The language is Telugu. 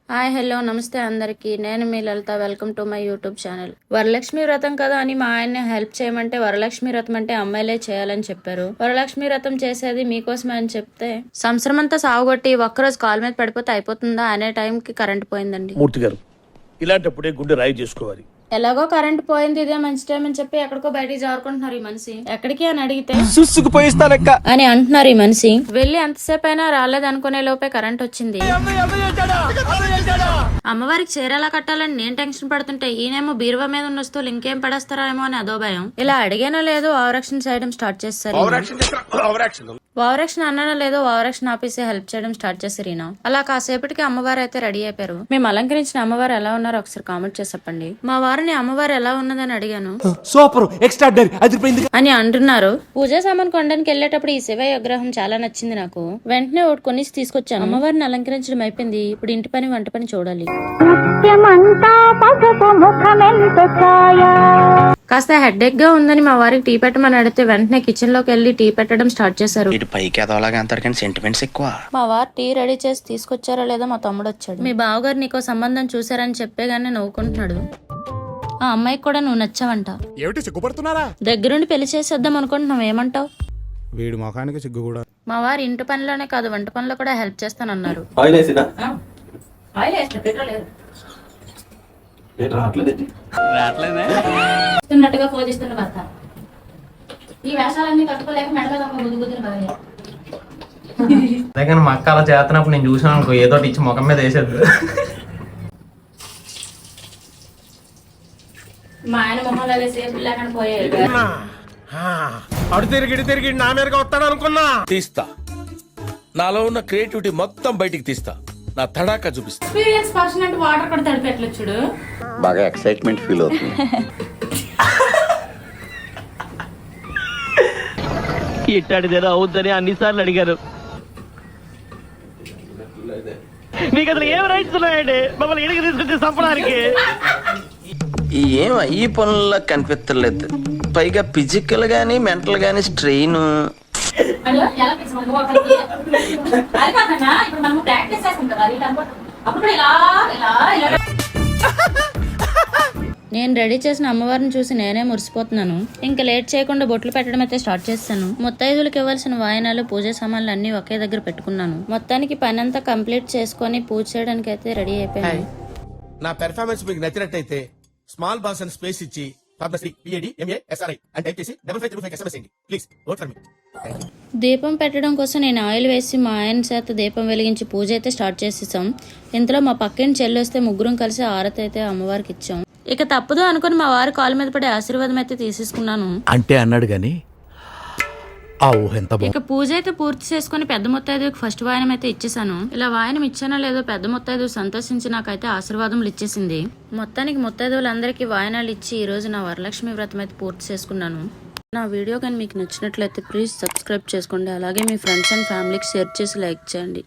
హాయ్ హలో నమస్తే అందరికి. నేను మీ Lalitha. Welcome to my YouTube channel. Varalakshmi Vratam కదా అని మా ఆయన్ని హెల్ప్ చేయమంటే వరలక్ష్మి వ్రతం అంటే అమ్మాయిలే చేయాలని చెప్పారు. వరలక్ష్మి వ్రతం చేసేది మీకోసమే అని చెప్తే సంవత్సరం అంతా సాగుగొట్టి ఒక్కరోజు కాల్ మీద పడిపోతే అయిపోతుందా అనే టైంకి కరెంట్ పోయిందండి. మూర్తి గారు, ఇలాంటప్పుడే గుండె రాయి చేసుకోవాలి. ఎలాగో కరెంట్ పోయింది, ఇదే మంచి టైం అని చెప్పి ఎక్కడికో బయటికి జారుకుంటున్నారు ఈ మనిషి. ఎక్కడికి అని అడిగితే అని అంటున్నారు ఈ మనిషి. వెళ్ళి ఎంతసేపు అయినా రాలేదు అనుకునే లోపే కరెంట్ వచ్చింది. అమ్మవారికి చీరలా కట్టాలని నేను టెన్షన్ పడుతుంటే ఈయనేమో బీరువా మీద ఉన్న వస్తువులు ఇంకేం పడేస్తారేమో అని అదో భయం. ఇలా అడిగానో లేదో ఓవరాక్షన్ చేయడం స్టార్ట్ చేస్తారు. ఓవరాక్షన్ అన్నానో లేదో ఓవరాక్షన్ ఆపేసి హెల్ప్ చేయడం స్టార్ట్ చేశారు ఈయన. అలా కాసేపటికి అమ్మవారు అయితే రెడీ అయిపోయారు. మేము అలంకరించిన అమ్మవారు ఎలా ఉన్నారో ఒకసారి కామెంట్ చేసి చెప్పండి. మా వారిని అమ్మవారు ఎలా ఉన్నదని అడిగాను. సూపర్ ఎక్స్ట్రాడనరీ అదిరిపోయింది అని అంటున్నారు. పూజా సామాన్ కొనడానికి వెళ్ళేటప్పుడు ఈ శివయ్య విగ్రహం చాలా నచ్చింది నాకు. వెంటనే ఒకటి కొనేసి తీసుకొచ్చాను. అమ్మవారిని అలంకరించడం అయిపోయింది. ఇప్పుడు ఇంటి పని వంట పని చూడాలి. కాస్త హెడ్ఏక్ గా ఉందని మా వారికి టీ పెట్టమని అడిగితే వెంటనే కిచెన్ లోకి వెళ్లి టీ పెట్టడం స్టార్ట్ చేశారు. మా వారు టీ రెడీ చేసి తీసుకొచ్చారో లేదో మా తమ్ముడు వచ్చాడు. మీ బావగారు నీకో సంబంధం చూసారని చెప్పేగానే నవ్వుకుంటున్నాడు. ఆ అమ్మాయికి కూడా నువ్వు నచ్చావంట. ఏమిటి సిగ్గుపడుతున్నారా? దగ్గరుండి పెళ్లి చేసేద్దాం అనుకుంటున్నావు, ఏమంటావు? వీడి మొఖానికి సిగ్గు కూడా. మా వారు ఇంటి పనిలోనే కాదు వంట పనిలో కూడా హెల్ప్ చేస్తానన్నారు. మా అక్క అలా చేస్తున్నప్పుడు నేను చూసాను అనుకో, ఏదో ఇచ్చి ముఖం మీద వేసేది. మా ఆయన మొహంలో సేపు లేకుండా పోయాడు. అడు తిరిగి నా మీదగా వస్తాడు అనుకున్నా. తీస్తా, నాలో ఉన్న క్రియేటివిటీ మొత్తం బయటికి తీస్తా, నా తడాకా చూపిస్తా. ఎక్స్పీరియన్స్ పర్సన్ అంటే వాటర్ కూడా తడిపెట్టలేదు చూడు. బాగా ఎక్సైట్మెంట్ ఫీల్ అవుతుంది. ఇట్టాడిదేదో అవుద్దని అన్నిసార్లు అడిగారు. మీకు అసలు ఏం రైట్స్ ఉన్నాయండి మమ్మల్ని ఇడికి తీసుకొచ్చి చంపడానికి? ఏం ఈ పనుల్లో కనిపించలేదు. పైగా ఫిజికల్ గానీ మెంటల్ గానీ స్ట్రెయిన్. నేను రెడీ చేసిన అమ్మవారిని చూసి నేనే మురిసిపోతున్నాను. ఇంకా లేట్ చేయకుండా బొట్లు పెట్టడం అయితే స్టార్ట్ చేస్తాను. ముత్తైదులకు ఇవ్వాల్సిన వాయనాలు పూజ సామాన్లు అన్ని ఒకే దగ్గర పెట్టుకున్నాను. మొత్తానికి పని అంతా కంప్లీట్ చేసుకుని పూజ చేయడానికి అయితే రెడీ అయిపోయాను. నా పెర్ఫార్మెన్స్ మీకు నచ్చినట్టయితే స్మాల్ బాస్ అని స్పేస్ ఇచ్చి దీపం పెట్టడం కోసం నేను ఆయిల్ వేసి మా ఆయన చేత దీపం వెలిగించి పూజ అయితే స్టార్ట్ చేసేసాం. ఇంతలో మా పక్కన చెల్లి వస్తే ముగ్గురం కలిసి ఆరతి అయితే అమ్మవారికి ఇచ్చాం. ఇక తప్పదు అనుకుని మా వారి కాలు మీద పడే ఆశీర్వాదం అయితే తీసేసుకున్నాను. అంటే అన్నాడు గాని ఇక పూజ అయితే పూర్తి చేసుకుని పెద్ద ముత్తైదుకి ఫస్ట్ వాయనం అయితే ఇచ్చేసాను. ఇలా వాయనం ఇచ్చానో లేదో పెద్ద ముత్తైదు సంతోషించి నాకైతే ఆశీర్వాదములు ఇచ్చేసింది. మొత్తానికి ముత్తైదువులందరికీ వాయనాలు ఇచ్చి ఈ రోజు నా వరలక్ష్మి వ్రతం అయితే పూర్తి చేసుకున్నాను. నా వీడియో కానీ మీకు నచ్చినట్లయితే ప్లీజ్ సబ్స్క్రైబ్ చేసుకోండి. అలాగే మీ ఫ్రెండ్స్ అండ్ ఫ్యామిలీకి షేర్ చేసి లైక్ చేయండి.